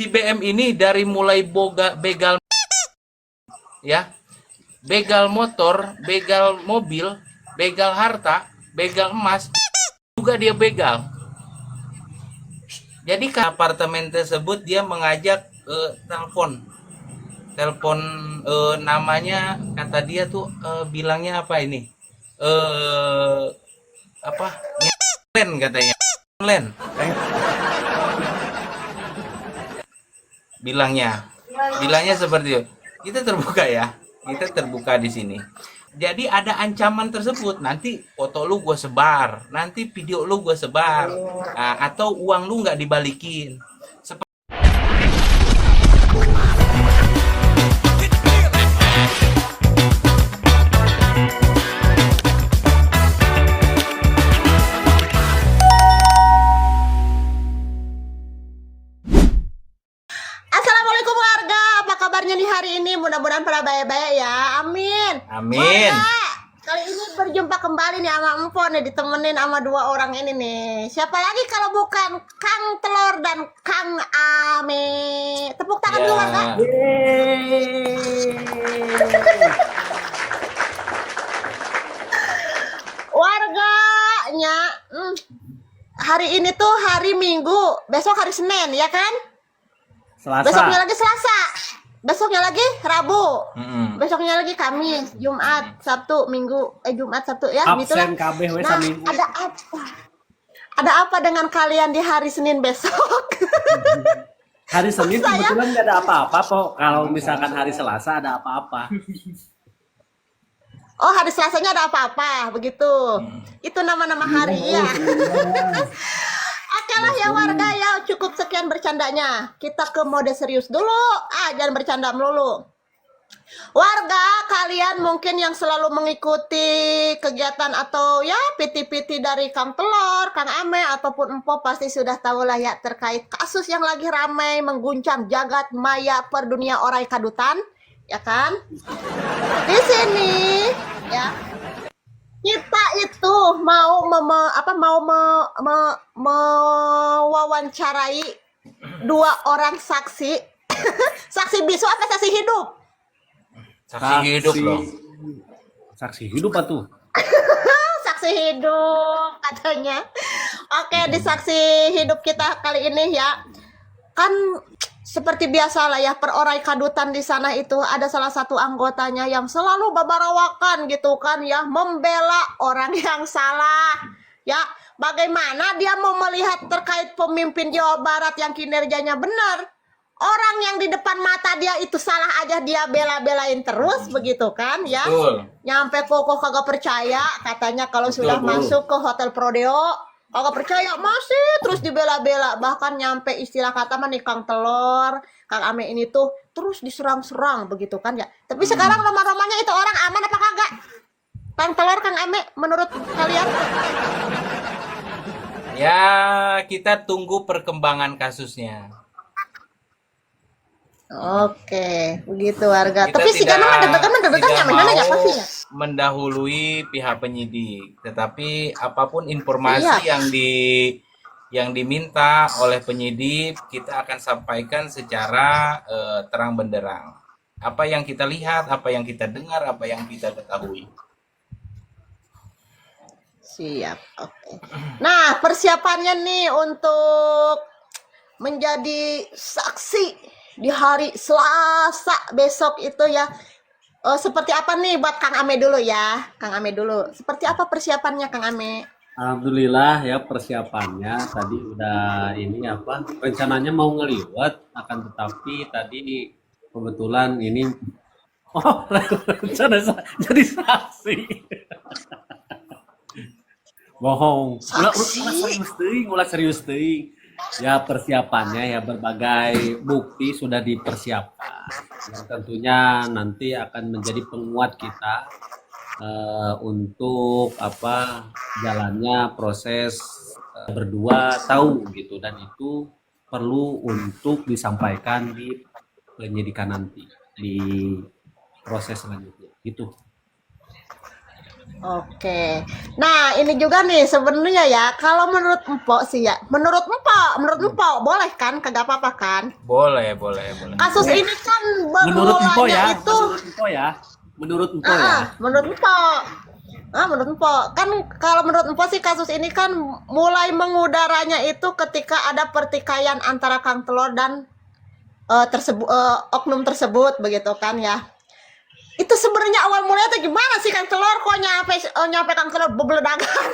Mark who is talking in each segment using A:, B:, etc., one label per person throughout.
A: Si BM ini dari mulai begal ya, begal motor, begal mobil, begal harta, begal emas, juga dia begal. Jadi ke apartemen tersebut dia mengajak telepon namanya, kata dia tuh bilangnya apa ini? Apa? Len katanya. Len. Bilangnya seperti itu. Kita terbuka ya, kita terbuka di sini. Jadi ada ancaman tersebut, nanti foto lu gue sebar, nanti video lu gue sebar, nah, atau uang lu nggak dibalikin.
B: Assalamualaikum warga, apa kabarnya di hari ini? Mudah-mudahan pada baik-baik ya, amin.
A: Amin.
B: Warga, kali ini berjumpa kembali nih sama Empo nih, ditemenin sama dua orang ini nih. Siapa lagi kalau bukan Kang Telur dan Kang Ame. Tepuk tangan dulu warga. Warganya, hari ini tuh hari Minggu, besok hari Senin ya kan?
C: Selasa.
B: Besoknya lagi Selasa, besoknya lagi Rabu, besoknya lagi Kamis, Jumat, Sabtu, Minggu, Jumat, Sabtu ya, gitulah.
C: Absen KB we
B: Nah,
C: saminggu.
B: ada apa? Ada apa dengan kalian di hari Senin besok?
C: Hari Senin
B: Saya-
C: kebetulan nggak ada apa-apa kok. Kalau misalkan hari Selasa ada apa-apa.
B: Oh, hari Selasanya ada apa-apa, begitu. Itu nama-nama hari ya. Oke lah ya warga ya, cukup sekian bercandanya. Kita ke mode serius dulu. Jangan bercanda melulu. Warga, kalian mungkin yang selalu mengikuti kegiatan atau ya piti-piti dari Kang Telur, Kang Ame ataupun Empo pasti sudah tahu lah ya terkait kasus yang lagi ramai mengguncang jagat maya per dunia orai kadutan, ya kan? Di sini ya kita itu mau mewawancarai dua orang saksi. Saksi bisu apa saksi hidup?
A: Saksi hidup loh.
C: Saksi hidup apa tuh?
B: Saksi hidup katanya. Oke, di saksi hidup kita kali ini ya, kan seperti biasa lah ya, perorai kadutan di sana itu ada salah satu anggotanya yang selalu babarawakan gitu kan ya, membela orang yang salah ya. Bagaimana dia mau melihat terkait pemimpin Jawa Barat yang kinerjanya benar, orang yang di depan mata dia itu salah aja dia bela-belain terus begitu kan ya.
A: Betul.
B: Nyampe kokoh kagak percaya katanya kalau sudah masuk ke Hotel Prodeo kagak percaya, masih terus dibela-bela, bahkan nyampe istilah kata mah nih Kang Telur, Kang Ame ini tuh terus diserang-serang begitu kan ya. Tapi sekarang lama-lamanya itu orang aman apa kagak? Kang Telur, Kang Ame, menurut kalian?
A: Ya, kita tunggu perkembangan kasusnya.
B: Oke, begitu warga.
A: Kita
B: Tapi si Gana mah deg-degan ya, mana ya pasti ya.
A: mendahului pihak penyidik, tetapi apapun informasi yang diminta oleh penyidik kita akan sampaikan secara terang benderang. Apa yang kita lihat, apa yang kita dengar, apa yang kita ketahui.
B: Siap, oke. Nah, persiapannya nih untuk menjadi saksi di hari Selasa besok itu ya. Seperti apa nih buat Kang Ame dulu ya, Kang Ame dulu. Seperti apa persiapannya Kang Ame?
C: Alhamdulillah ya persiapannya tadi udah ini apa rencananya mau ngeliwat akan tetapi tadi kebetulan ini rencana jadi saksi. Bohong. Ulah serius teuing. Ya persiapannya ya berbagai bukti sudah dipersiapkan. Yang tentunya nanti akan menjadi penguat kita untuk apa jalannya proses berdua tahu gitu, dan itu perlu untuk disampaikan di penyidikan nanti di proses selanjutnya gitu.
B: Oke. Nah, ini juga nih sebenarnya ya, kalau menurut Empok sih ya, menurut Empok boleh kan? Kagak apa-apa kan?
A: Boleh, boleh, boleh.
B: Kasus ini kan
C: Menurut Empo
B: bermulanya
C: ya,
B: itu,
C: menurut Empo ya.
B: menurut Empok. Menurut Empok kan kalau menurut Empok sih kasus ini kan mulai mengudaranya itu ketika ada pertikaian antara Kang Telor dan oknum tersebut begitu kan ya. Itu sebenarnya awal mulanya tuh gimana sih Kang Telor kok nyampe Kang Telor bebeledagan?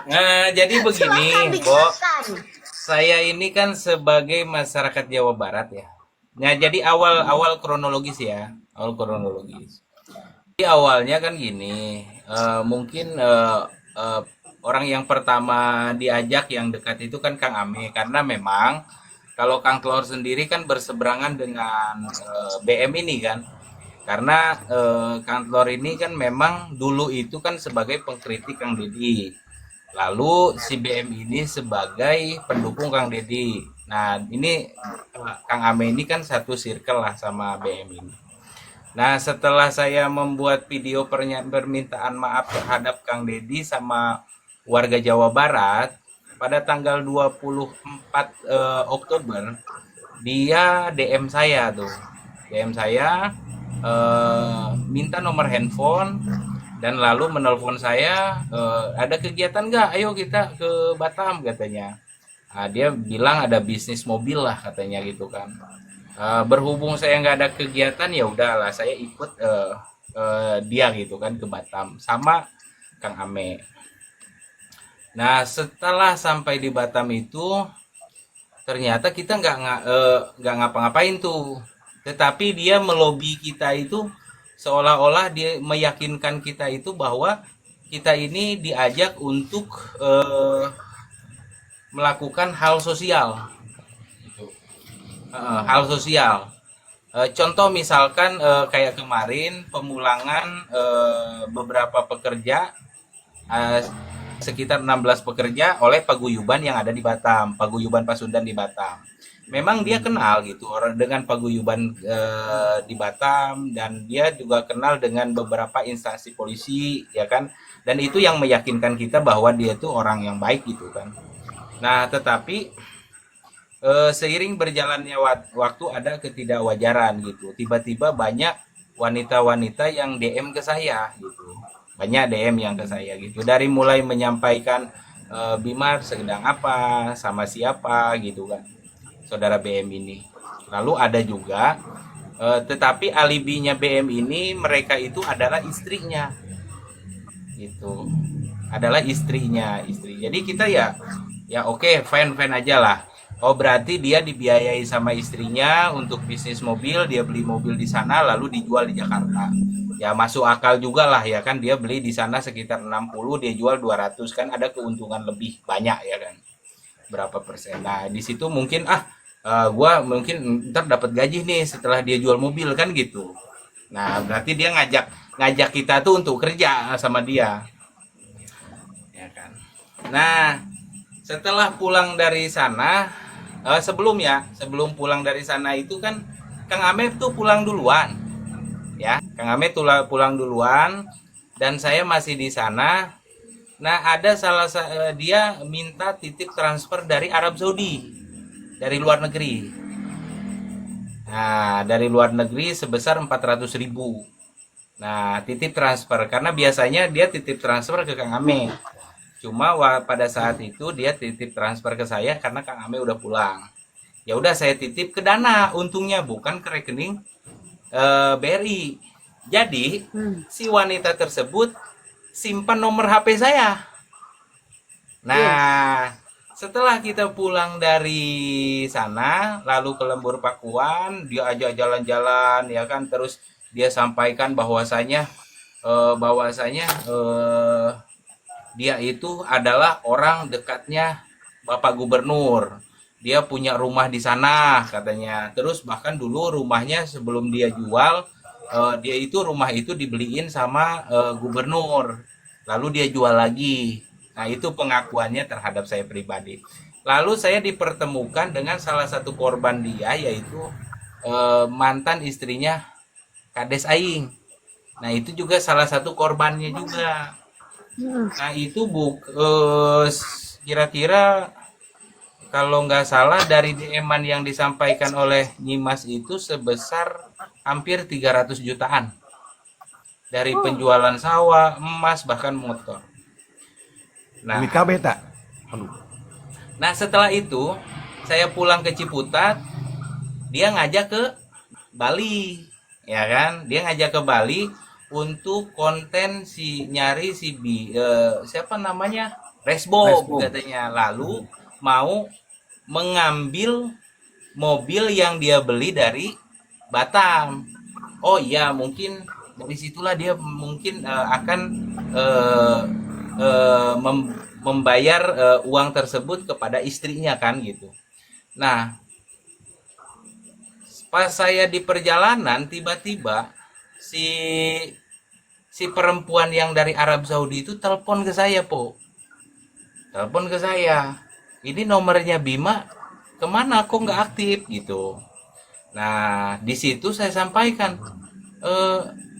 A: Nah, jadi begini,
B: Silakan
A: Kok.
B: dijelaskan.
A: Saya ini kan sebagai masyarakat Jawa Barat ya. Nah, jadi awal kronologis ya, awal kronologis. Jadi awalnya kan gini, mungkin orang yang pertama diajak yang dekat itu kan Kang Ame, karena memang kalau Kang Telor sendiri kan berseberangan dengan BM ini kan. Karena Kang Telor ini kan memang dulu itu kan sebagai pengkritik Kang Deddy. Lalu si BM ini sebagai pendukung Kang Deddy. Nah, ini Kang Ame ini kan satu circle lah sama BM ini. Nah, setelah saya membuat video permintaan maaf terhadap Kang Deddy sama warga Jawa Barat pada tanggal 24 Oktober, dia DM saya tuh. DM saya minta nomor handphone dan lalu menelpon saya, ada kegiatan nggak? Ayo kita ke Batam katanya. Nah, dia bilang ada bisnis mobil lah katanya gitu kan. Berhubung saya nggak ada kegiatan ya udahlah saya ikut dia gitu kan ke Batam sama Kang Ame. Nah, setelah sampai di Batam itu ternyata kita nggak ngapa-ngapain tuh, tetapi dia melobi kita itu seolah-olah dia meyakinkan kita itu bahwa kita ini diajak untuk melakukan hal sosial. Hal sosial. Contoh misalkan kayak kemarin pemulangan beberapa pekerja, sekitar 16 pekerja oleh paguyuban yang ada di Batam, paguyuban Pasundan di Batam. Memang dia kenal gitu orang dengan paguyuban di Batam, dan dia juga kenal dengan beberapa instansi polisi ya kan, dan itu yang meyakinkan kita bahwa dia itu orang yang baik gitu kan. Nah, tetapi seiring berjalannya waktu ada ketidakwajaran gitu. Tiba-tiba banyak wanita-wanita yang DM ke saya gitu. Banyak DM yang ke saya gitu. Dari mulai menyampaikan Bimar sedang apa, sama siapa gitu kan, saudara BM ini. Lalu ada juga tetapi alibinya BM ini mereka itu adalah istrinya. Gitu. Adalah istrinya, istri. Jadi kita ya oke, fine aja lah. Oh, berarti dia dibiayai sama istrinya untuk bisnis mobil, dia beli mobil di sana lalu dijual di Jakarta. Ya masuk akal juga lah ya kan, dia beli di sana sekitar 60, dia jual 200, kan ada keuntungan lebih banyak ya kan. Berapa persen. Nah, di situ mungkin gua mungkin ntar dapat gaji nih setelah dia jual mobil kan gitu. Nah, berarti dia ngajak kita tuh untuk kerja sama dia. Ya kan. Nah, setelah pulang dari sana, sebelum pulang dari sana itu kan Kang Ame tuh pulang duluan, ya. Kang Ame pulang duluan dan saya masih di sana. Nah, ada dia minta titip transfer dari Arab Saudi, dari luar negeri. Nah, dari luar negeri sebesar 400.000. Nah, titip transfer karena biasanya dia titip transfer ke Kang Ame. Cuma pada saat itu dia titip transfer ke saya karena Kang Ame udah pulang. Ya udah saya titip ke Dana, untungnya bukan ke rekening BRI. Jadi si wanita tersebut simpan nomor HP saya. Nah, setelah kita pulang dari sana, lalu ke Lembur Pakuan, dia ajak jalan-jalan ya kan, terus dia sampaikan bahwasanya dia itu adalah orang dekatnya Bapak Gubernur. Dia punya rumah di sana katanya. Terus bahkan dulu rumahnya sebelum dia jual, rumah itu dibeliin sama gubernur. Lalu dia jual lagi. Nah, itu pengakuannya terhadap saya pribadi. Lalu saya dipertemukan dengan salah satu korban dia, yaitu mantan istrinya Kades Aing. Nah, itu juga salah satu korbannya juga. Nah, itu kira-kira kalau nggak salah dari DM-an yang disampaikan oleh Nyimas itu sebesar hampir 300 jutaan dari penjualan sawah, emas, bahkan motor. Nah,
D: Mika beta. Aduh.
A: nah setelah itu saya pulang ke Ciputat, dia ngajak ke Bali, ya kan? Dia ngajak ke Bali untuk konten nyari siapa namanya? Resbob
C: Resbob.
A: katanya. Lalu mau mengambil mobil yang dia beli dari Batam. Oh iya, mungkin dari situlah dia mungkin akan eh, membayar uang tersebut kepada istrinya kan gitu. Nah, pas saya di perjalanan tiba-tiba si si perempuan yang dari Arab Saudi itu telepon ke saya, Po. Telepon ke saya. Ini nomornya Bima kemana kok nggak aktif gitu. Nah, di situ saya sampaikan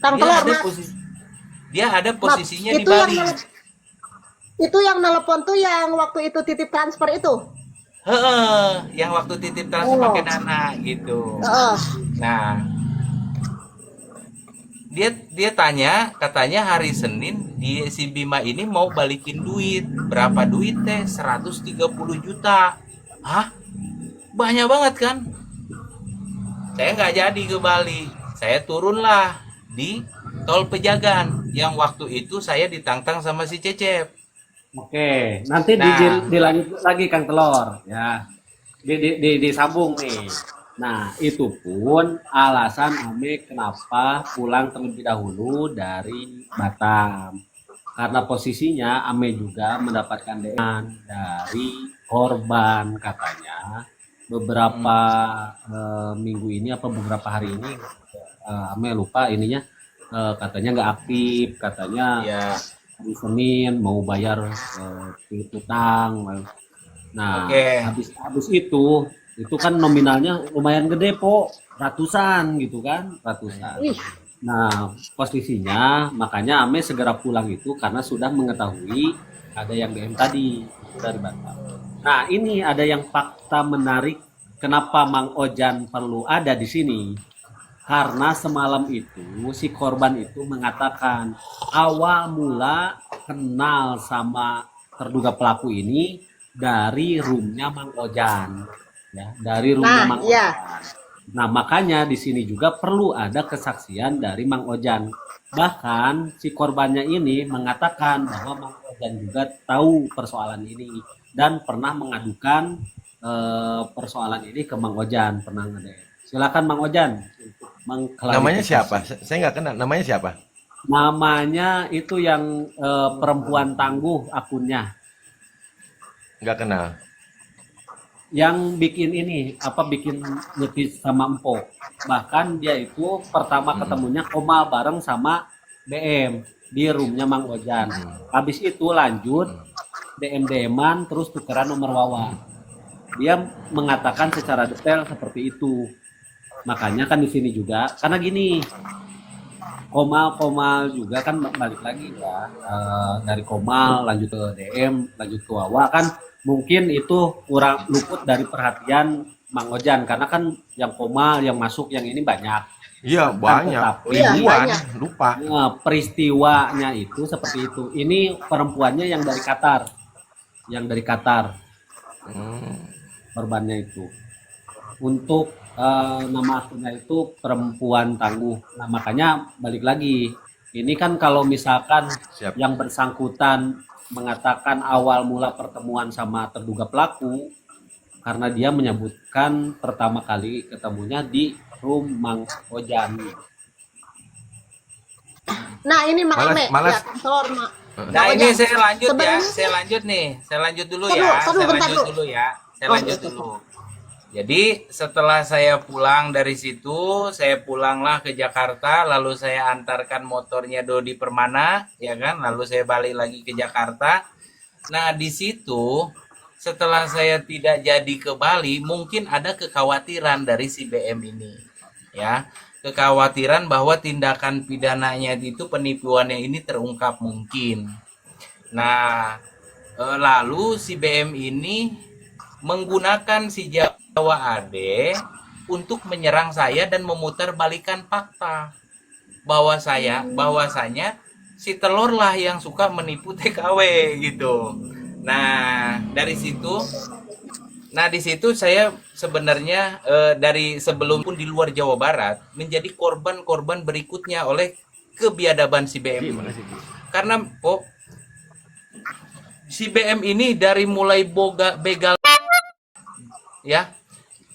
B: Kang
A: dia
B: Telur,
A: ada
B: Mas.
A: dia ada posisinya di
B: itu yang
A: Bali.
B: itu yang nelpon tuh yang waktu itu titip transfer itu.
A: Heeh, yang waktu titip transfer
B: Oh.
A: pakai Nana gitu.
B: Heeh.
A: Nah, dia tanya, katanya hari Senin si Bima ini mau balikin duit. Berapa duit teh? 130 juta. Hah? Banyak banget kan? Saya nggak jadi ke Bali. Saya turunlah di tol Pejagan yang waktu itu saya ditantang sama si Cecep.
C: Oke, nanti
A: Nah.
C: dilanjut lagi Kang Telur ya. Disambung nih. Nah, itu pun alasan Ame kenapa pulang terlebih dahulu dari Batam. Karena posisinya Ame juga mendapatkan DM dari korban katanya beberapa minggu ini apa beberapa hari ini Ame lupa ininya katanya nggak aktif, katanya
A: Ya,
C: hari Senin mau bayar utang. Nah,
A: oke.
C: habis itu kan nominalnya lumayan gede, Po. Ratusan gitu kan, ratusan.
B: Ih,
C: Nah, posisinya makanya Ame segera pulang itu karena sudah mengetahui ada yang DM tadi dari Batam. Nah, ini ada yang fakta menarik kenapa Mang Ojan perlu ada di sini. Karena semalam itu si korban itu mengatakan awal mula kenal sama terduga pelaku ini dari roomnya Mang Ojan, ya, dari roomnya
B: nah,
C: Mang
B: iya.
C: Ojan. Nah, makanya di sini juga perlu ada kesaksian dari Mang Ojan. Bahkan si korbannya ini mengatakan bahwa Mang Ojan juga tahu persoalan ini dan pernah mengadukan persoalan ini ke Mang Ojan, pernah ngede. Silakan Mang Ojan
D: Namanya siapa?
C: mengklarifikasi.
D: Saya nggak kenal. Namanya siapa?
C: Namanya itu yang perempuan tangguh akunnya,
D: Nggak kenal.
C: yang bikin ini apa bikin ngetis sama Empo. Bahkan dia itu pertama ketemunya Komal bareng sama BM di roomnya Mang Ojan. Habis itu lanjut DM-DM-an terus tukeran nomor wawa. Dia mengatakan secara detail seperti itu. Makanya kan di sini juga karena gini, Komal juga kan balik lagi ya dari Komal lanjut ke DM lanjut ke Wawa kan mungkin itu kurang luput dari perhatian Mang Ojan karena kan yang Komal yang masuk yang ini banyak.
D: Iya, banyak.
C: Tetapi
B: Iya,
D: Ribuan.
B: banyak.
D: Lupa.
C: peristiwanya itu seperti itu. Ini perempuannya yang dari Qatar, korbannya itu. Untuk nama akunnya itu perempuan tangguh. Nah makanya balik lagi. Ini kan kalau misalkan
D: Siap.
C: yang bersangkutan mengatakan awal mula pertemuan sama terduga pelaku karena dia menyebutkan pertama kali ketemunya di room Mang Ojan.
B: Nah, ini Mang
D: Malas-
B: Ame.
D: malas.
B: Ya, Kang Telur, Mak.
A: Nah,
B: Mang
A: ini
B: Ojan.
A: saya lanjut ya.
B: Sebenarnya-
A: Saya lanjut nih. Saya lanjut dulu
B: Tunggu,
A: ya.
B: tunggu,
A: Saya
B: bentar
A: lanjut
B: dulu.
A: dulu ya. Saya
B: Oh,
A: lanjut
B: iya,
A: dulu. Jadi setelah saya pulang dari situ, saya pulanglah ke Jakarta, lalu saya antarkan motornya Dodi Permana, ya kan? Lalu saya balik lagi ke Jakarta. Nah, di situ setelah saya tidak jadi ke Bali, mungkin ada kekhawatiran dari si BM ini, ya. kekhawatiran bahwa tindakan pidananya itu penipuannya ini terungkap mungkin. Nah, lalu si BM ini menggunakan si Jawa Ade untuk menyerang saya dan memutarbalikkan fakta bahwasanya si Telur lah yang suka menipu TKW gitu. Nah, di situ saya sebenarnya dari sebelum pun di luar Jawa Barat menjadi korban-korban berikutnya oleh kebiadaban si BM ini. Karena si BM ini dari mulai begal ya,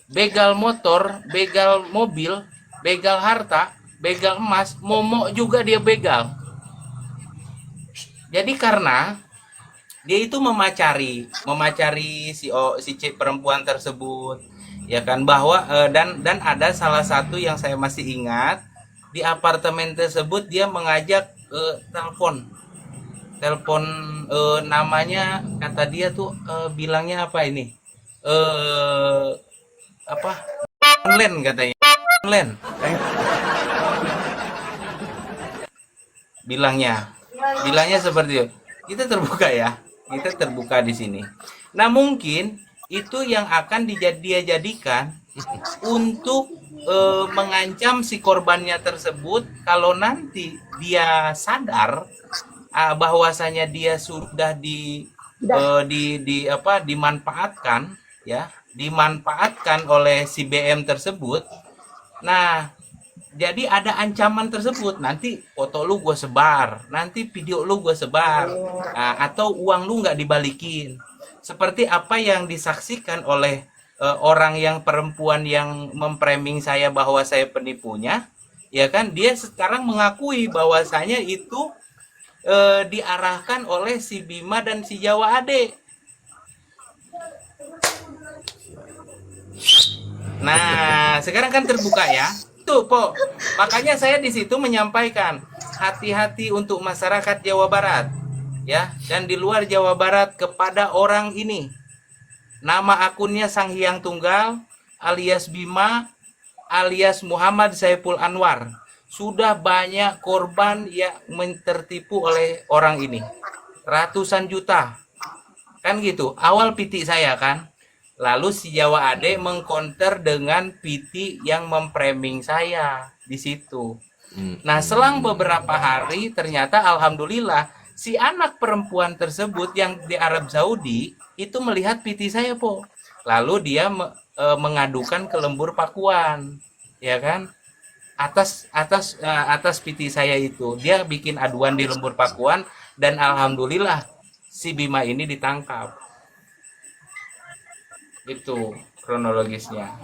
A: begal motor, begal mobil, begal harta, begal emas, momok juga dia begal. Jadi karena dia itu memacari si perempuan tersebut, ya kan, bahwa dan ada salah satu yang saya masih ingat, di apartemen tersebut dia mengajak telepon namanya, kata dia tuh bilangnya apa ini, apa, online katanya, online bilangnya seperti itu. Kita terbuka di sini. Nah, mungkin itu yang akan dia jadikan untuk mengancam si korbannya tersebut kalau nanti dia sadar bahwasanya dia sudah dimanfaatkan oleh si BM tersebut. Nah, jadi ada ancaman tersebut, nanti foto lu gue sebar, nanti video lu gue sebar, atau uang lu nggak dibalikin. Seperti apa yang disaksikan oleh orang yang perempuan yang memframing saya bahwa saya penipunya, ya kan? Dia sekarang mengakui bahwasanya itu diarahkan oleh si Bima dan si Jawa Ade. Nah, sekarang kan terbuka ya. Tuh, Po. Makanya saya di situ menyampaikan hati-hati untuk masyarakat Jawa Barat, ya, dan di luar Jawa Barat kepada orang ini. Nama akunnya Sang Hyang Tunggal alias Bima alias Muhammad Saiful Anwar. Sudah banyak korban yang tertipu oleh orang ini. Ratusan juta. Kan gitu. Awal PT saya kan. Lalu si Jawa Ade mengcounter dengan PT yang memframing saya di situ. Nah, selang beberapa hari ternyata alhamdulillah si anak perempuan tersebut yang di Arab Saudi itu melihat PT saya, Po. Lalu dia mengadukan ke Lembur Pakuan, ya kan? Atas PT saya itu. Dia bikin aduan di Lembur Pakuan dan alhamdulillah si Bima ini ditangkap. Itu kronologisnya.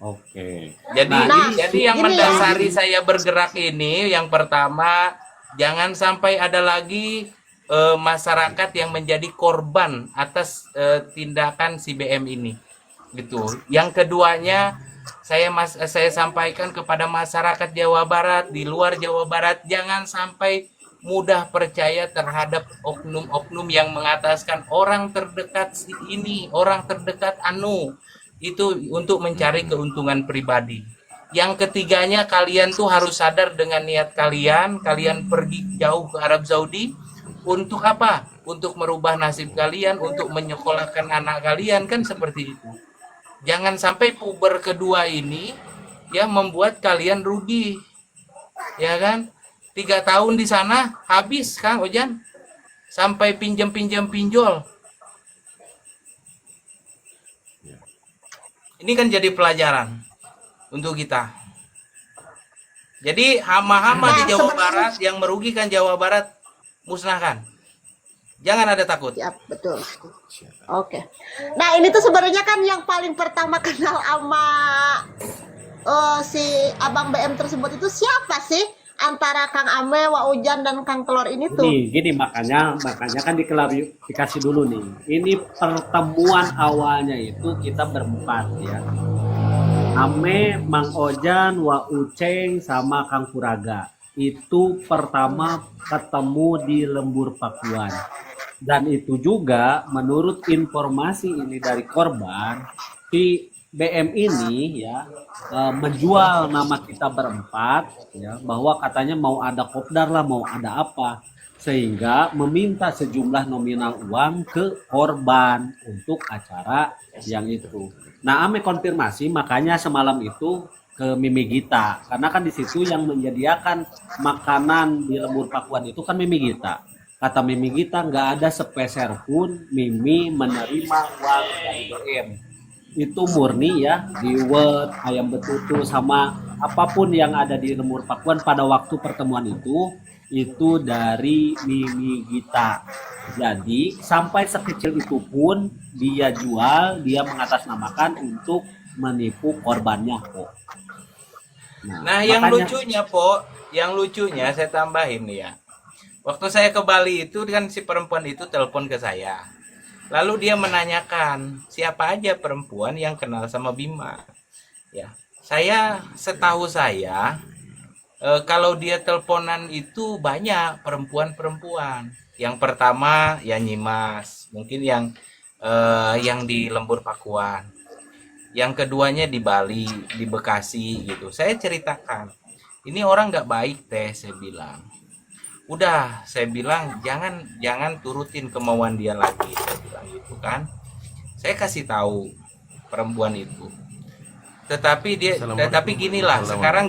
C: Oke.
A: Jadi yang mendasari saya bergerak ini, yang pertama, jangan sampai ada lagi masyarakat yang menjadi korban atas tindakan si BM ini, gitu. Yang keduanya, saya sampaikan kepada masyarakat Jawa Barat, di luar Jawa Barat, jangan sampai mudah percaya terhadap oknum-oknum yang mengataskan orang terdekat ini, orang terdekat anu, itu untuk mencari keuntungan pribadi. Yang ketiganya, kalian tuh harus sadar dengan niat kalian pergi jauh ke Arab Saudi untuk apa? Untuk merubah nasib kalian, untuk menyekolahkan anak kalian, kan seperti itu. Jangan sampai puber kedua ini ya membuat kalian rugi, ya kan? 3 tahun di sana habis, Kang Ojan, sampai pinjol. Ini kan jadi pelajaran untuk kita. Jadi hama-hama di Jawa Barat yang merugikan Jawa Barat musnahkan. Jangan ada takut.
B: Ya, betul. Oke. Nah, ini tuh sebenarnya kan yang paling pertama kenal sama si Abang BM tersebut itu siapa sih? Antara Kang Ame, Wak Ujan, dan Kang Telur ini tuh.
C: Gini makanya kan diklarifikasi dulu nih. Ini pertemuan awalnya itu kita berempat ya. Ame, Mang Ojan, Wak Uceng, sama Kang Puraga. Itu pertama ketemu di Lembur Pakuan. Dan itu juga menurut informasi ini dari korban, si BM ini ya menjual nama kita berempat ya, bahwa katanya mau ada kopdar lah, mau ada apa, sehingga meminta sejumlah nominal uang ke korban untuk acara yang itu. Nah, Ame konfirmasi, makanya semalam itu ke Mimi Gita, karena kan di situ yang menyediakan makanan di Lembur Pakuan itu kan Mimi Gita. Kata Mimi Gita, nggak ada sepeser pun Mimi menerima uang dari BM. Itu murni ya, diwet, ayam betutu, sama apapun yang ada di Lembur Pakuan pada waktu pertemuan itu dari Mimi Gita. Jadi sampai sekecil itu pun dia jual, dia mengatasnamakan untuk menipu korbannya kok.
A: Nah, yang lucunya, Po, yang lucunya saya tambahin nih ya. Waktu saya ke Bali itu kan si perempuan itu telepon ke saya. Lalu dia menanyakan siapa aja perempuan yang kenal sama Bima. Ya, setahu saya kalau dia teleponan itu banyak perempuan-perempuan. Yang pertama ya Nyimas, mungkin yang di Lembur Pakuan. Yang keduanya di Bali, di Bekasi gitu. Saya ceritakan, ini orang nggak baik teh, saya bilang. Udah, saya bilang jangan turutin kemauan dia lagi, saya bilang gitu kan. Saya kasih tahu perempuan itu. Tetapi ginilah, sekarang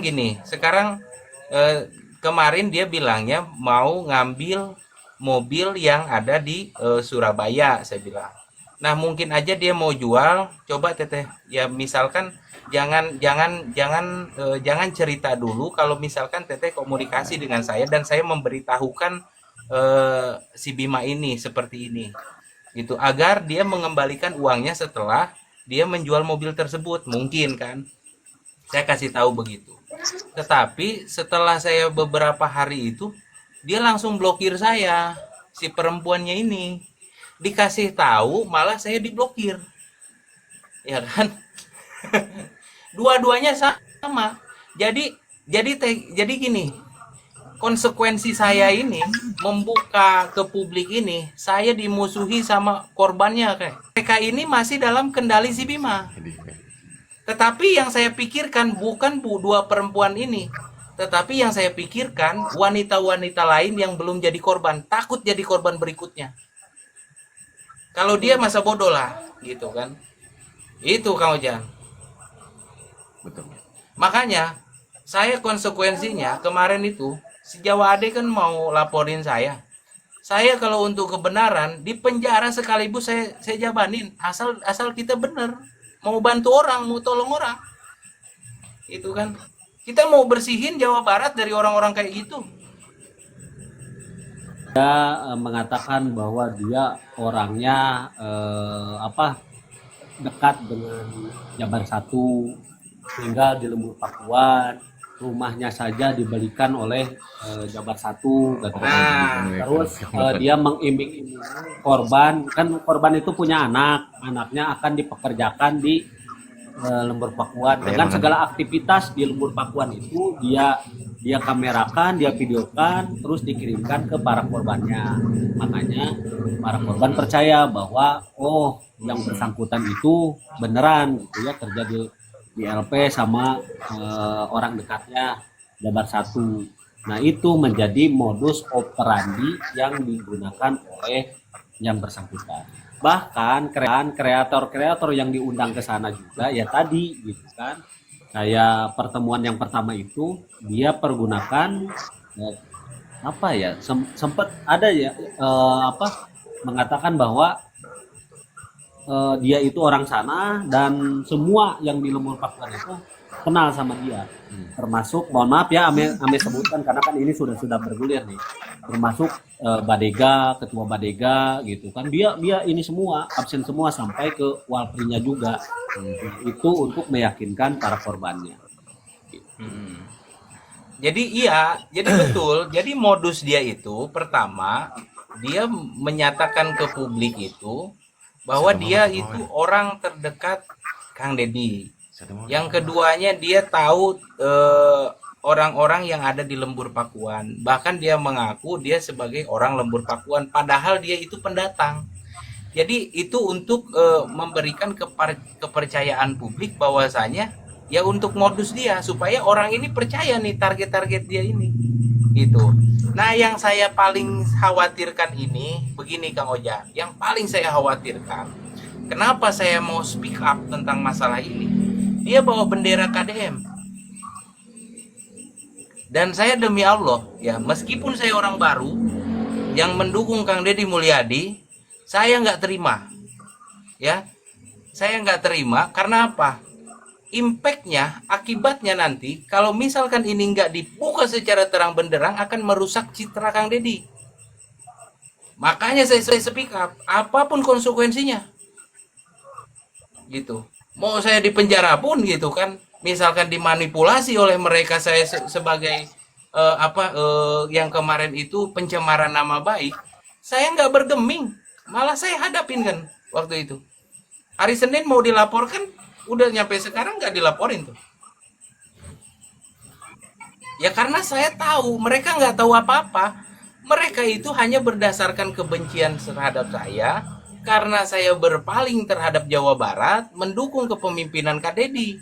A: kemarin dia bilangnya mau ngambil mobil yang ada di Surabaya, saya bilang. Nah, mungkin aja dia mau jual. Coba Teteh, ya misalkan jangan cerita dulu kalau misalkan Teteh komunikasi dengan saya dan saya memberitahukan si Bima ini seperti ini. Gitu, agar dia mengembalikan uangnya setelah dia menjual mobil tersebut, mungkin kan. Saya kasih tahu begitu. Tetapi setelah saya beberapa hari itu, dia langsung blokir saya, si perempuannya ini. Dikasih tahu malah saya diblokir. Ya kan? Dua-duanya sama. Jadi gini. Konsekuensi saya ini membuka ke publik ini, saya dimusuhi sama korbannya kayak. Mereka ini masih dalam kendali si Bima. Tetapi yang saya pikirkan bukan dua perempuan ini, tetapi yang saya pikirkan wanita-wanita lain yang belum jadi korban, takut jadi korban berikutnya. Kalau dia masa bodoh lah, gitu kan. Itu Kang Ujang.
D: Betul.
A: Makanya saya konsekuensinya kemarin itu si Jawa Ade kan mau laporin saya. Saya kalau untuk kebenaran di penjara sekaligus saya jabanin, asal kita benar, mau bantu orang, mau tolong orang. Itu kan. Kita mau bersihin Jawa Barat dari orang-orang kayak gitu.
C: Dia mengatakan bahwa dia orangnya dekat dengan Jabar 1, tinggal di Lembur Pakuan, rumahnya saja dibelikan oleh Jabar 1. Terus dia mengiming-iming korban, kan korban itu punya anaknya akan dipekerjakan di Lembur Pakuan dengan segala aktivitas di Lembur Pakuan itu dia kamerakan, dia videokan, terus dikirimkan ke para korbannya. Makanya para korban percaya bahwa yang bersangkutan itu beneran gitu ya, kerja di LP sama orang dekatnya Jabar 1. Nah, itu menjadi modus operandi yang digunakan oleh yang bersangkutan. Bahkan kreator-kreator yang diundang ke sana juga ya tadi gitu kan. Kayak pertemuan yang pertama itu dia pergunakan sempat ada ya mengatakan bahwa dia itu orang sana dan semua yang di Lembur Pakuan itu kenal sama dia, termasuk mohon maaf ya Ame sebutkan karena kan ini sudah bergulir nih, termasuk Badega, ketua Badega gitu kan, dia ini semua absen semua sampai ke Walprinya juga. Itu untuk meyakinkan para korbannya.
A: Jadi betul. Jadi modus dia itu pertama dia menyatakan ke publik itu bahwa dia itu orang terdekat Kang Deddy. Yang keduanya dia tahu orang-orang yang ada di Lembur Pakuan. Bahkan dia mengaku dia sebagai orang Lembur Pakuan padahal dia itu pendatang. Jadi itu untuk memberikan kepercayaan publik bahwasanya ya untuk modus dia supaya orang ini percaya nih target-target dia ini gitu. Nah, yang saya paling khawatirkan ini begini Kang Oja, yang paling saya khawatirkan kenapa saya mau speak up tentang masalah ini, dia bawa bendera KDM dan saya demi Allah ya, meskipun saya orang baru yang mendukung Kang Deddy Mulyadi, saya nggak terima ya, saya nggak terima karena apa? Impactnya, akibatnya nanti kalau misalkan ini nggak dibuka secara terang benderang akan merusak citra Kang Deddy. Makanya saya speak up, apapun konsekuensinya, gitu. Mau saya di penjara pun gitu kan, misalkan dimanipulasi oleh mereka saya sebagai yang kemarin itu pencemaran nama baik, saya nggak bergeming, malah saya hadapin kan waktu itu. Hari Senin mau dilaporkan, udah nyampe sekarang nggak dilaporin tuh. Ya karena saya tahu mereka nggak tahu apa-apa. Mereka itu hanya berdasarkan kebencian terhadap saya karena saya berpaling terhadap Jawa Barat mendukung kepemimpinan Kak Deddy.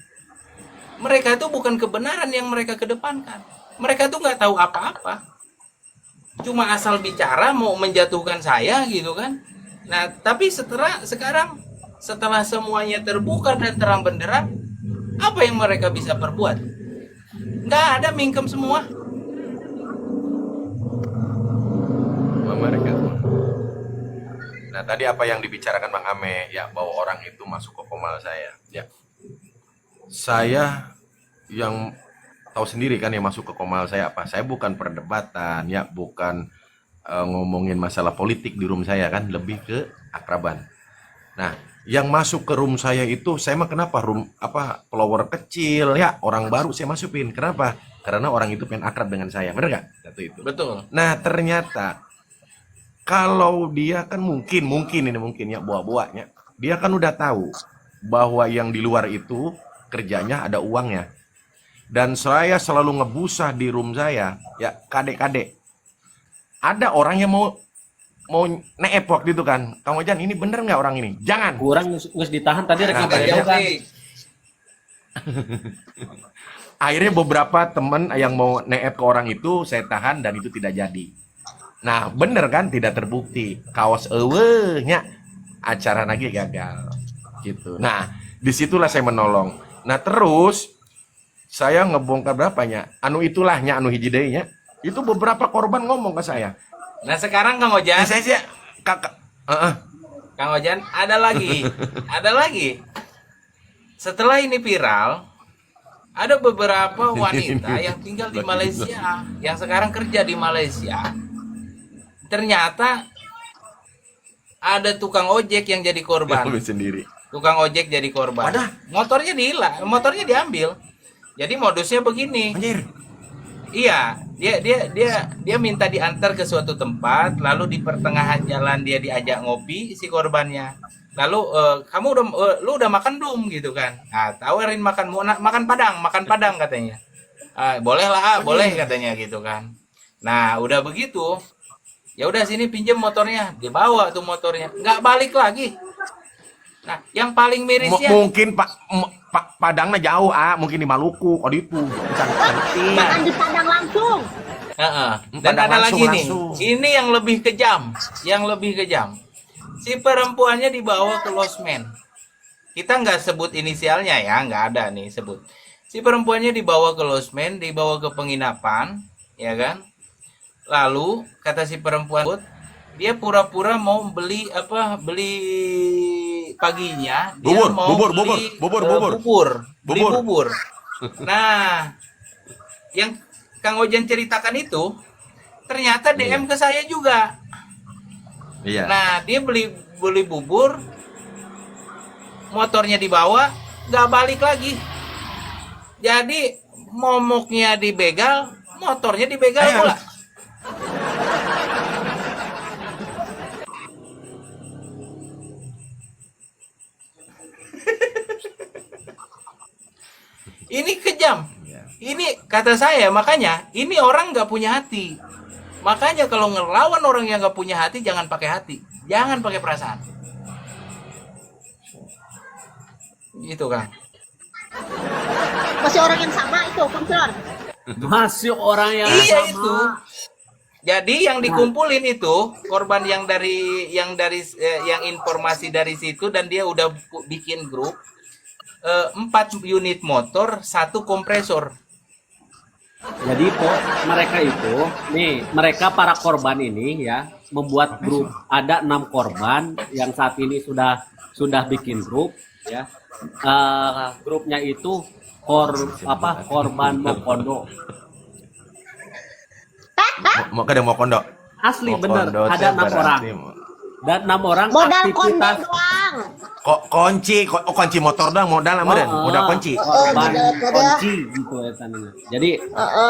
A: Mereka itu bukan kebenaran yang mereka kedepankan. Mereka tuh nggak tahu apa-apa. Cuma asal bicara mau menjatuhkan saya gitu kan. Nah tapi setelah semuanya terbuka dan terang benderang, apa yang mereka bisa perbuat? Nggak ada, mingkem semua.
D: Mereka. Nah, tadi apa yang dibicarakan Bang Ame ya, bahwa orang itu masuk ke komal saya. Ya. Saya yang tahu sendiri kan yang masuk ke komal saya apa? Saya bukan perdebatan ya, bukan ngomongin masalah politik di room saya kan, lebih ke akraban. Nah, yang masuk ke room saya itu, saya mah kenapa follower kecil ya, orang baru saya masukin. Kenapa? Karena orang itu pengen akrab dengan saya, bener nggak? Satu itu.
A: Betul.
D: Nah, ternyata kalau dia kan mungkin ya buah-buahnya, dia kan udah tahu bahwa yang di luar itu kerjanya ada uangnya. Dan saya selalu ngebusah di room saya, ya kadek-kadek. Ada orang yang mau neep waktu itu kan, Kang Ojan ini bener nggak orang ini? Jangan.
C: Kurang ngus ditahan tadi rekam
D: Nah,
C: jauh kan.
D: Akhirnya beberapa teman yang mau neep ke orang itu saya tahan dan itu tidak jadi. Nah bener kan, tidak terbukti. Kaos nya acara lagi gagal gitu. Nah disitulah saya menolong. Nah terus saya ngebongkar berapanya, anu itulahnya, anu hijideinya itu beberapa korban ngomong ke saya.
A: Nah sekarang Kang Ojan,
D: Saya sih kakak.
A: Kang Ojan ada lagi. Setelah ini viral, ada beberapa wanita yang tinggal di Malaysia, yang sekarang kerja di Malaysia. Ternyata ada tukang ojek yang jadi korban.
D: Sendiri.
A: Tukang ojek jadi korban.
D: Wadah.
A: Motornya diambil. Jadi modusnya begini.
D: Anjir.
A: Iya, dia minta diantar ke suatu tempat, lalu di pertengahan jalan dia diajak ngopi si korbannya. Lalu kamu lu udah makan belum gitu kan? Nah, tawarin makan padang katanya. Boleh lah, boleh katanya gitu kan. Nah, udah begitu. Ya udah sini pinjam motornya, dibawa tuh motornya, nggak balik lagi. Nah, yang paling mirisnya
D: Mungkin Padangnya jauh mungkin di Maluku, itu bukan penting.
B: Bukan di Padang langsung.
A: Dan
D: Padang
A: ada lagi nih,
D: langsung.
A: ini yang lebih kejam, si perempuannya dibawa ke losmen. Kita nggak sebut inisialnya ya, nggak ada nih sebut. Si perempuannya dibawa ke losmen, dibawa ke penginapan, ya kan? Lalu kata si perempuan, dia pura-pura mau beli paginya dia beli bubur. Nah, yang Kang Ojan ceritakan itu ternyata DM ke saya juga.
D: Iya.
A: Nah, dia beli bubur, motornya dibawa, nggak balik lagi. Jadi momoknya dibegal, motornya dibegal pula. Ini kejam. Ini kata saya, makanya ini orang nggak punya hati. Makanya kalau ngelawan orang yang nggak punya hati, jangan pakai hati, jangan pakai perasaan. Gitu Kang.
B: Masih orang yang sama itu, Konselor.
C: Masih orang yang
A: Iya
C: sama.
A: itu. Jadi yang dikumpulin itu korban yang yang informasi dari situ, dan dia udah bikin grup 4 unit motor, 1 kompresor.
C: Jadi mereka para korban ini ya membuat grup. Ada 6 korban yang saat ini sudah bikin grup ya. Grupnya itu korban Mokondo.
D: Mau kadang mau kondo.
C: Asli bener,
D: Mokondo
C: ada
D: teh
C: 6 orang.
D: berarti
C: Dan 6 orang
B: Modal kondo
C: aktivitas
B: doang.
D: kok kunci motor doang modal apa dan? Modal kunci.
C: korban
B: modal.
C: kunci gitu ya tandanya.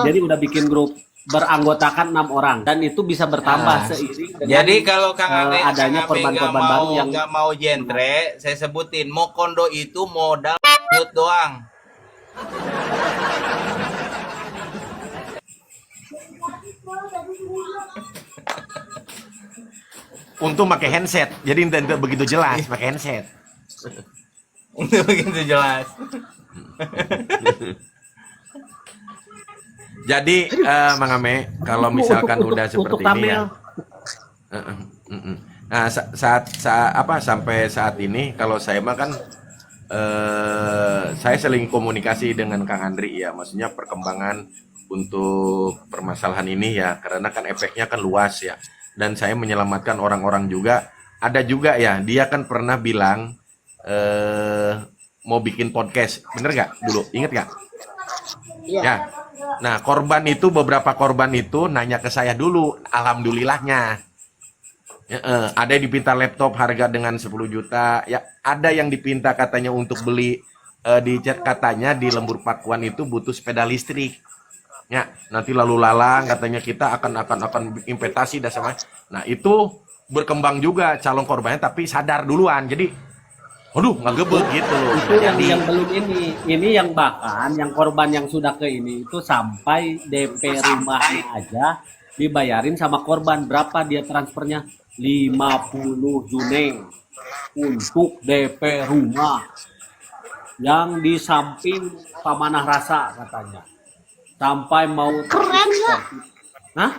C: Jadi udah bikin grup beranggotakan 6 orang dan itu bisa bertambah seiring dengan
A: Jadi kalau Kang Ame
C: adanya korban-korban baru yang
A: nggak mau jentre, saya sebutin Mokondo itu modal nyut doang.
D: Untung pakai handset. Jadi tidak begitu jelas pakai handset.
A: Itu begitu jelas.
D: Jadi Mang Ame, kalau misalkan udah
C: untuk
D: seperti ini ya.
C: Tamil.
D: Nah, sampai saat ini kalau saya mah kan saya sering komunikasi dengan Kang Andri ya, maksudnya perkembangan untuk permasalahan ini ya, karena kan efeknya kan luas ya. Dan saya menyelamatkan orang-orang juga. Ada juga ya, dia kan pernah bilang mau bikin podcast, bener nggak dulu? Ingat nggak?
B: Iya.
D: Ya. Nah, beberapa korban itu nanya ke saya dulu, alhamdulillahnya. Ya, ada yang dipinta laptop harga dengan 10 juta, ya ada yang dipinta katanya untuk beli katanya di Lembur Pakuan itu butuh sepeda listrik. Ya, nanti lalu lalang katanya kita akan investasi dan sama. Nah, itu berkembang juga calon korbannya tapi sadar duluan. Jadi aduh, nggak gebek gitu loh.
C: Itu yang belum ini yang bahkan yang korban yang sudah ke ini itu sampai DP rumahnya aja dibayarin sama korban. Berapa dia transfernya? 50 Juneng untuk DP rumah yang di samping Pamanah Rasa katanya. Sampai mau
B: Keren ya.
C: Hah?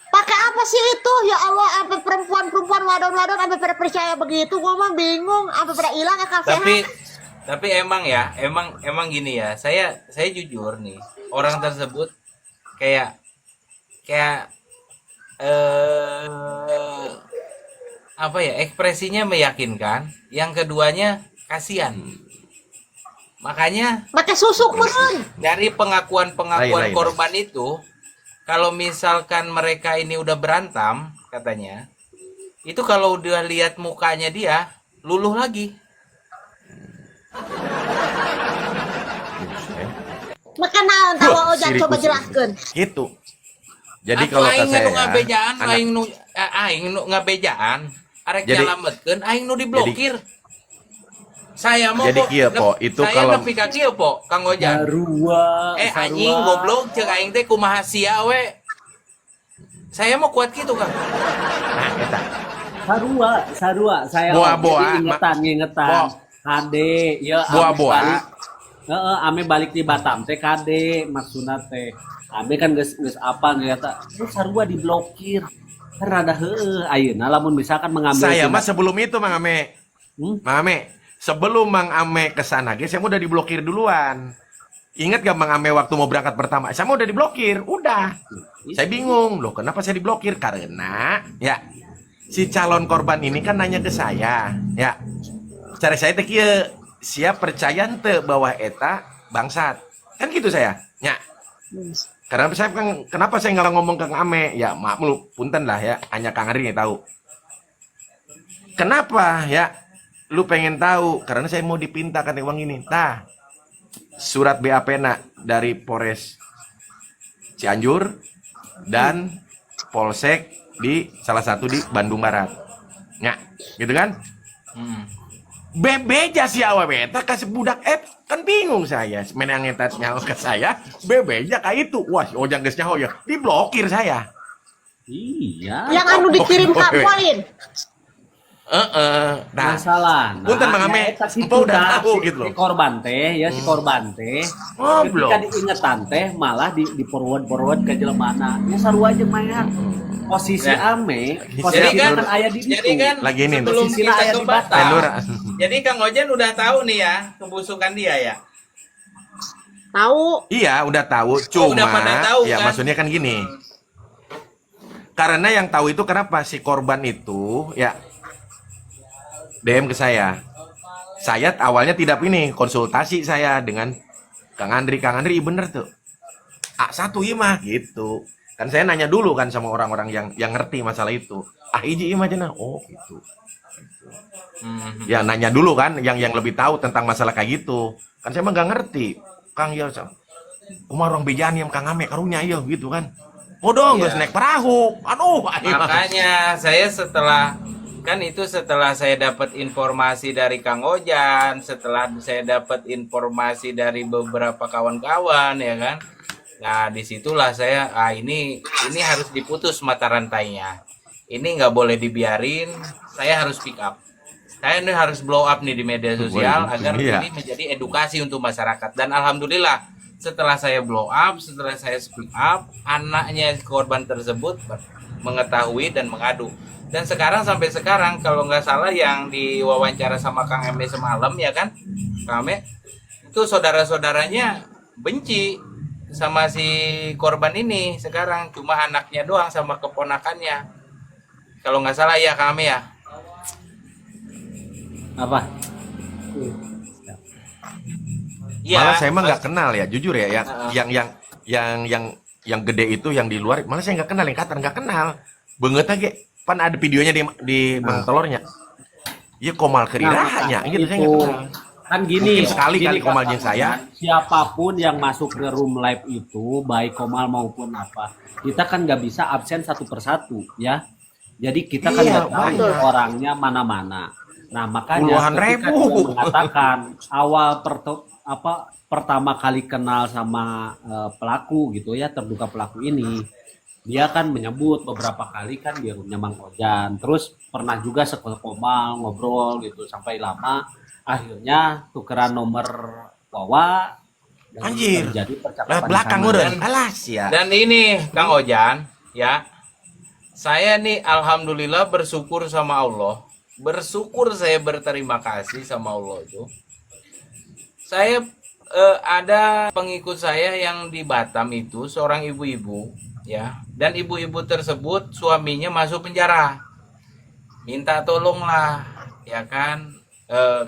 B: Pakai apa sih itu? Ya Allah, sampai perempuan-perempuan wadon-wadon sampai pada percaya begitu, gua mah bingung, sampai pada hilang akal sehat.
A: Tapi emang ya, emang gini ya. Saya jujur nih, orang tersebut kayak apa ya, ekspresinya meyakinkan, yang keduanya kasihan. Makanya
B: Pakai susuk meren.
A: dari pengakuan
D: Lain.
A: korban itu, kalau misalkan mereka ini udah berantem katanya, itu kalau udah lihat mukanya dia luluh lagi.
B: Maka naon tawa ojak
D: Sirikus
B: coba
D: ini.
B: jelaskan.
D: Gitu. Jadi kalau kata saya
A: nu ngabejaan,
D: anak-
A: aing nu ngabejaan, arek
D: Jadi-
A: nyalametkeun aing nu diblokir. Saya mau
D: Jadi kieu, Po, itu
A: saya
D: kalau-
A: nepi ka kieu, Po, Kang Ojan.
C: Sarua,
A: Anjing goblok ceuk aing teh kumaha sia we. Saya mau kuat gitu, Kang.
D: Nah, eta.
C: Sarua, saya
D: Boa-boa,
C: ingetan. Kade, ya
D: Boa-boa.
C: Ame balik di Batam teh kade maksudna teh. Ame kan geus apa ngeta. Sarua diblokir. Kan rada heueuh ayeuna lamun misalkan mengambil
D: Saya
C: tindak-
D: mah sebelum itu Mang Ame. Mang Ame, sebelum Mang Ame ke sana saya mau udah diblokir duluan. Ingat gak Mang Ame waktu mau berangkat pertama? Saya mau udah diblokir, udah. Saya bingung, loh kenapa saya diblokir? Karena ya si calon korban ini kan nanya ke saya, ya. Cara saya teh kieu, siap percaya ente bahwa eta bangsat. Kan gitu saya. Ya. Karena saya kan kenapa saya nggak ngomong ke Kang Ame? Ya maaf lu, punten lah ya, hanya Kang Ari yang tahu. Kenapa ya? Lu pengen tahu? Karena saya mau dipintakan uang ini. Tah, surat BAP-na dari Polres Cianjur dan Polsek di salah satu di Bandung Barat. Ya, gitu kan? Bebeja si awewe eta kasih budak kan bingung saya. Menang eta nyaho ke saya, bebeja ka itu. Wah, si Ojang geus nyaho ya. Diblokir saya.
C: Iya.
B: Yang anu dikirim Kak Polin.
D: Nah,
C: Masalah.
D: punten Mang Ame,
C: si
D: empo udah tahu
C: si,
D: gitu loh.
C: si korban teh ya si korban teh. Ketika diingetan teh malah di forward ke jelemana. Ya sarua aja mah. Posisi
A: Nah,
C: ame,
A: Jadi
C: posisi
A: kan,
C: kan aya di
A: jadi
C: situ.
A: kan
D: Lagi ini,
A: sebelum
C: posisinya
A: kita
C: aya
A: ke
C: di
A: Batam,
D: Pendura.
A: jadi Kang Ojan udah tahu nih ya kebusukan dia ya.
B: Tahu.
D: Iya, udah tahu.
A: Oh, udah
D: Cuma,
A: pada tahu,
D: ya
A: kan?
D: maksudnya kan gini. Karena yang tahu itu kenapa si korban itu ya DM ke saya. Saya awalnya tidak ini konsultasi saya dengan Kang Andri. Kang Andri, iya bener tuh. A1 iya mah gitu. Kan saya nanya dulu kan sama orang-orang yang ngerti masalah itu. Ah iji iya mah cenah. Oh gitu. Ya nanya dulu kan yang lebih tahu tentang masalah kayak gitu. Kan saya mah nggak ngerti. Kang ya Umar orang bejaan yang Kang Ame karunya iya gitu kan. Oh dong,
A: Iya.
D: geus naik perahu. Aduh,
A: Makanya saya setelah saya dapat informasi dari Kang Ojan, setelah saya dapat informasi dari beberapa kawan-kawan ya kan. Nah, disitulah saya ini harus diputus mata rantainya. Ini nggak boleh dibiarin, saya harus pick up. Saya ini harus blow up nih di media sosial agar
D: Iya.
A: ini menjadi edukasi untuk masyarakat. Dan alhamdulillah setelah saya blow up, setelah saya speak up, anaknya korban tersebut mengetahui dan mengadu. Dan sampai sekarang kalau nggak salah yang diwawancara sama Kang Eme semalam ya kan, Kang Eme itu saudara-saudaranya benci sama si korban ini sekarang, cuma anaknya doang sama keponakannya. Kalau nggak salah ya Kang Eme ya.
C: Apa?
A: Iya.
D: Malah saya mah nggak kenal ya, jujur ya,
A: Heeh.
D: yang gede itu yang di luar, malah saya nggak kenal, yang Qatar nggak kenal. Banget aja, pan ada videonya di Bang Telurnya. Iya Komal Kerirahnya, gitu saya nggak kenal.
C: Kan gini,
D: Mungkin sekali
C: gini,
D: kali Komal
C: Kak
D: jeung saya.
C: siapapun yang masuk ke room live itu, baik Komal maupun apa, kita kan nggak bisa absen satu persatu, ya. Jadi kita kan
D: Iya,
C: nggak tahu
D: banyak.
C: orangnya mana-mana. Nah makanya
D: Puluhan
C: ketika
D: ribu.
C: dia mengatakan awal pertama kali kenal sama pelaku gitu ya, terduga pelaku ini, dia kan menyebut beberapa kali kan di rumahnya Mang Ojan, terus pernah juga sekolah Komal ngobrol gitu sampai lama, akhirnya tukeran nomor Wawa dan
D: Anjir.
C: terjadi
D: Lah
C: percakapan di
D: belakang
C: sana.
D: udah, alas ya.
A: Dan ini Kang Ojan ya, saya nih alhamdulillah bersyukur sama Allah, saya berterima kasih sama Allah itu. Saya ada pengikut saya yang di Batam itu seorang ibu-ibu ya, dan ibu-ibu tersebut suaminya masuk penjara, minta tolonglah ya kan,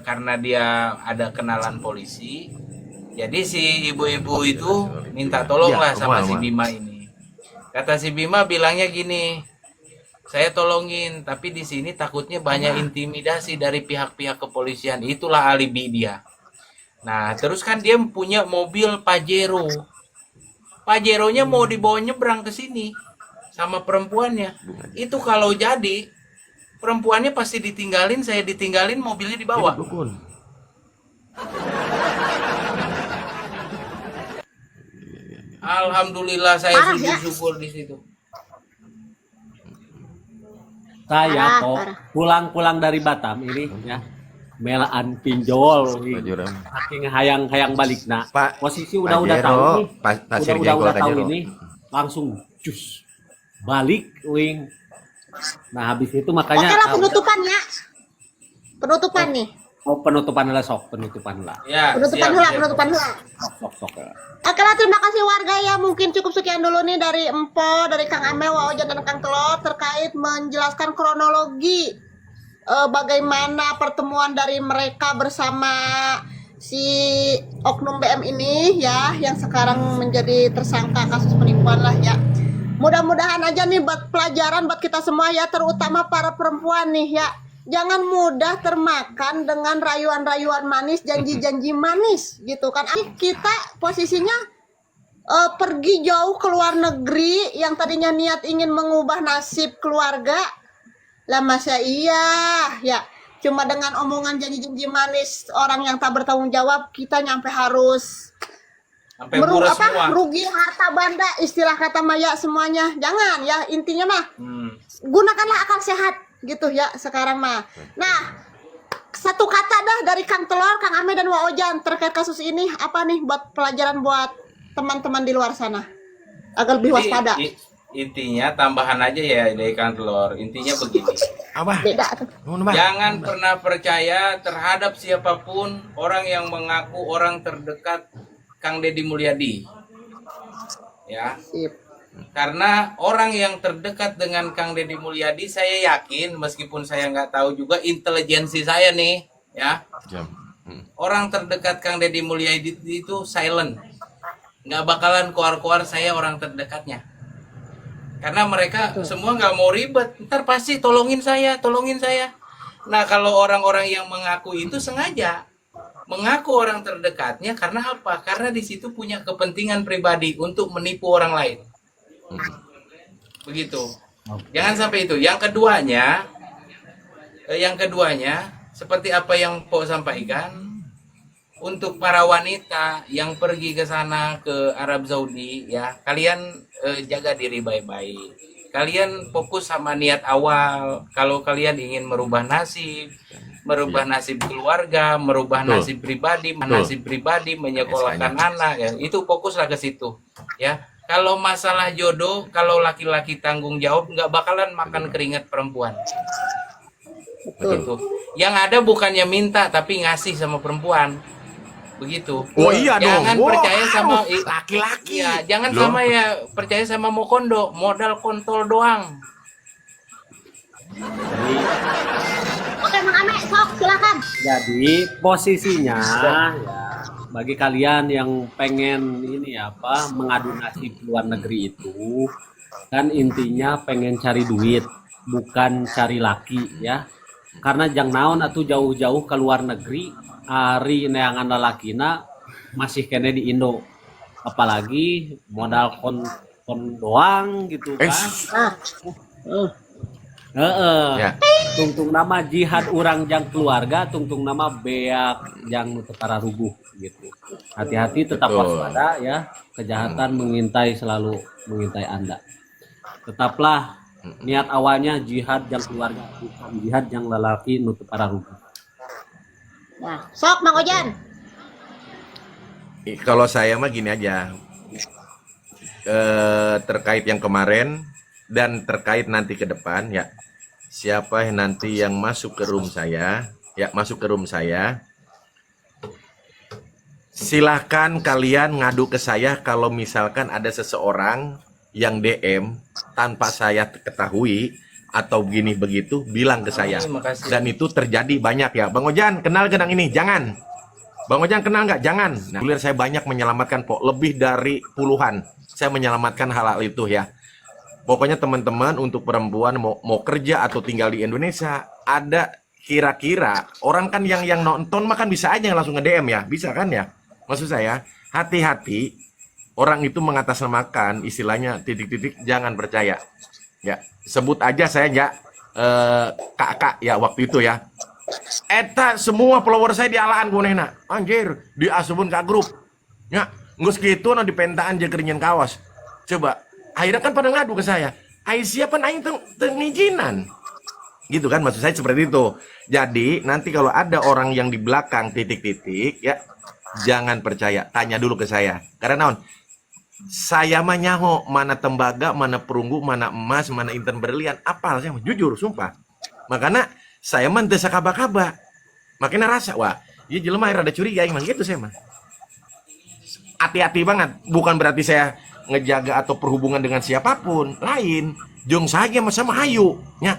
A: karena dia ada kenalan polisi, jadi si ibu-ibu itu minta tolonglah
D: Ya,
A: sama si
D: Komal.
A: Bima ini. Kata si Bima bilangnya gini, saya tolongin, tapi di sini takutnya banyak intimidasi dari pihak-pihak kepolisian. Itulah alibi dia. Nah, terus kan dia punya mobil Pajero. Pajeronya mau dibawa nyebrang ke sini sama perempuannya. Itu kalau jadi perempuannya pasti ditinggalin, saya ditinggalin, mobilnya dibawa.
D: Dukun.
A: Alhamdulillah saya
B: Parah, ya?
A: syukur di situ.
C: Saya
B: Parah,
C: kok
B: parah.
C: pulang-pulang dari Batam ini ya, melaan pinjol
D: Pajuran.
C: saking hayang-hayang balik. Nah,
D: Pak,
C: posisi udah
D: Pajero,
C: tahu nih,
D: pasir
C: udah
D: jengkol
C: tahu
D: Pajero.
C: ini, langsung cus balik wing. Nah habis itu makanya
B: Oke lah penutupannya. Penutupan nih.
C: penutupan lah sok, penutupan lah,
A: Ya,
B: Penutupan
A: siap,
B: hula,
A: siap.
B: penutupan hula.
C: sok.
B: Oke lah, terima kasih warga ya. Mungkin cukup sekian dulu nih dari Empo, dari Kang Ame, Waojan, dan Kang Telur terkait menjelaskan kronologi bagaimana pertemuan dari mereka bersama si oknum BM ini ya, yang sekarang menjadi tersangka kasus penipuan lah ya. Mudah-mudahan aja nih buat pelajaran buat kita semua ya, terutama para perempuan nih ya. Jangan mudah termakan dengan rayuan-rayuan manis, janji-janji manis gitu kan. Kita posisinya pergi jauh ke luar negeri yang tadinya niat ingin mengubah nasib keluarga. Lah masa iya ya, cuma dengan omongan janji-janji manis orang yang tak bertanggung jawab kita nyampe harus
A: Sampai buras semua.
B: rugi harta banda, istilah kata Maya semuanya. Jangan ya, intinya mah
A: Hmm.
B: gunakanlah akal sehat gitu ya sekarang mah. Nah, satu kata dah dari Kang Telor, Kang Ame dan Wa Ojan terkait kasus ini apa nih buat pelajaran buat teman-teman di luar sana agar lebih
A: Jadi,
B: waspada.
A: intinya tambahan aja ya dari Kang Telur. Intinya begini.
D: Abah,
B: Beda tuh.
D: nuhun, Bah.
A: Jangan pernah percaya terhadap siapapun orang yang mengaku orang terdekat Kang Deddy Mulyadi. Ya,
B: Sip.
A: karena orang yang terdekat dengan Kang Deddy Mulyadi, saya yakin meskipun saya nggak tahu juga intelijensi saya nih, ya,
D: Jam.
A: orang terdekat Kang Deddy Mulyadi itu silent, nggak bakalan keluar-keluar saya orang terdekatnya. Karena mereka semua nggak mau ribet, ntar pasti tolongin saya, tolongin saya. Nah kalau orang-orang yang mengaku itu sengaja mengaku orang terdekatnya karena apa? Karena di situ punya kepentingan pribadi untuk menipu orang lain. Begitu. Jangan sampai itu. Yang keduanya, seperti apa yang Po sampaikan, untuk para wanita yang pergi ke sana ke Arab Saudi, ya kalian jaga diri baik-baik. Kalian fokus sama niat awal. Kalau kalian ingin merubah nasib keluarga, merubah nasib pribadi, menyekolahkan anak, ya itu fokuslah ke situ, ya. Kalau masalah jodoh, kalau laki-laki tanggung jawab, nggak bakalan makan keringat perempuan. Begitu. Yang ada bukannya minta tapi ngasih sama perempuan. Begitu.
D: Oh iya dong.
A: Jangan percaya sama
D: laki-laki.
A: ya, jangan
D: Loh.
A: sama ya percaya sama mokondo, modal kontol doang.
B: Oke, Mang Ame, sok silakan.
C: Jadi posisinya ya bagi kalian yang pengen ini apa mengadu nasib luar negeri itu kan intinya pengen cari duit bukan cari laki ya. Karena jang naon atuh jauh-jauh ke luar negeri ari neangan lalakina masih kene di Indo. Apalagi modal kon doang gitu kan.
D: Ya.
C: Tungtung nama jihad orang jang keluarga, tungtung nama beak jang tepara rubuh gitu. Hati-hati tetap
D: Betul.
C: waspada ya. Kejahatan selalu mengintai Anda. Tetaplah niat awalnya jihad jang keluarga, bukan jihad jang lelaki nu tepara rubuh.
B: Nah, sok Mang Ojan.
D: Kalau saya mah gini aja. Terkait yang kemarin dan terkait nanti ke depan ya. Siapa yang nanti yang masuk ke room saya, silahkan kalian ngadu ke saya kalau misalkan ada seseorang yang DM tanpa saya ketahui atau gini begitu, bilang ke saya.
A: Makasih.
D: Dan itu terjadi banyak ya. Bang Ojan, kenal genang ini? Jangan. Bang Ojan kenal nggak? Jangan. Nah, saya banyak menyelamatkan Po, lebih dari puluhan. Saya menyelamatkan hal-hal itu ya. Pokoknya teman-teman untuk perempuan mau kerja atau tinggal di Indonesia, ada kira-kira orang kan yang nonton mah kan bisa aja langsung nge-DM ya, bisa kan ya? Maksud saya, hati-hati orang itu mengatasnamakan istilahnya titik-titik, jangan percaya. Ya, sebut aja saya ya kakak ya waktu itu ya. Eta semua follower saya dialahan gunena. Anjir, diasubun ke grup. Ya, ngus gitu no di pentaan jekerinyen kawas. Coba akhirnya kan pada ngadu ke saya. Ai siapa aing tengijinan. Gitu kan maksud saya seperti itu. Jadi nanti kalau ada orang yang di belakang titik-titik ya jangan percaya, tanya dulu ke saya. Karena naon? Saya mah nyaho mana tembaga, mana perunggu, mana emas, mana inten berlian, apal saya mah jujur sumpah. Makanya saya mah teu sakaba-kaba. Makanya rasa wah, ieu jelema rada curiga emang gitu saya mah. Hati-hati banget, bukan berarti saya ngejaga atau perhubungan dengan siapapun lain, jong saja sama hayu nya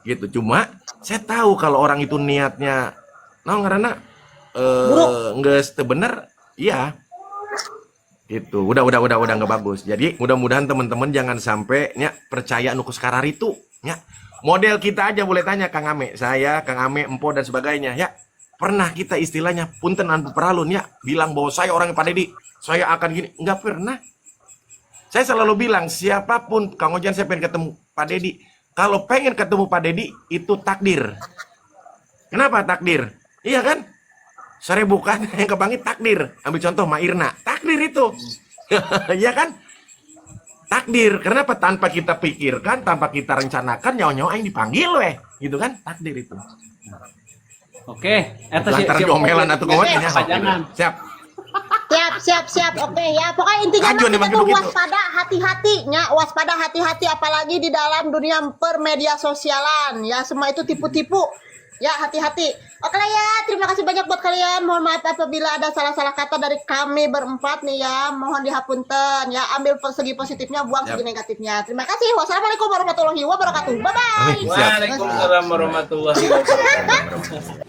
D: gitu. Cuma saya tahu kalau orang itu niatnya karena nggak bener iya itu udah nggak bagus. Jadi mudah-mudahan teman-teman jangan sampai nya percaya nukus karar itu nya. Model kita aja boleh tanya Kang Ame, saya Kang Ame, Empo dan sebagainya ya. Pernah kita istilahnya punten an peralun ya bilang bahwa saya orang Pak Deddy, saya akan gini, nggak pernah. Saya selalu bilang, siapapun, Kang Ojan saya pengen ketemu Pak Deddy. Kalau pengen ketemu Pak Deddy, itu takdir. Kenapa takdir? Iya kan? Sore bukan yang kebangi takdir. Ambil contoh Ma Irna, takdir itu. Iya kan? takdir. Kenapa? Tanpa kita pikirkan, tanpa kita rencanakan, nyawa-nyawa yang dipanggil weh, gitu kan? Takdir itu.
C: Oke,
D: Lantaran diomelan atau ngomongin ya.
C: Jangan.
D: Siap.
B: Siap. Oke ya. Pokoknya intinya
D: Lanjut nih,
B: kita
D: Mas
B: tuh
D: Gedung, gitu.
B: waspada, hati-hatinya, waspada, hati-hati apalagi di dalam dunia permedia sosialan ya. Semua itu tipu-tipu. Ya, hati-hati. Oke lah ya, terima kasih banyak buat kalian. Mohon maaf apabila ada salah-salah kata dari kami berempat nih ya. Mohon dihapunten ya. Ambil segi positifnya, buang segi negatifnya. Terima kasih. Wassalamualaikum warahmatullahi wabarakatuh. Bye bye.
D: Siap.
A: Waalaikumsalam warahmatullahi wabarakatuh.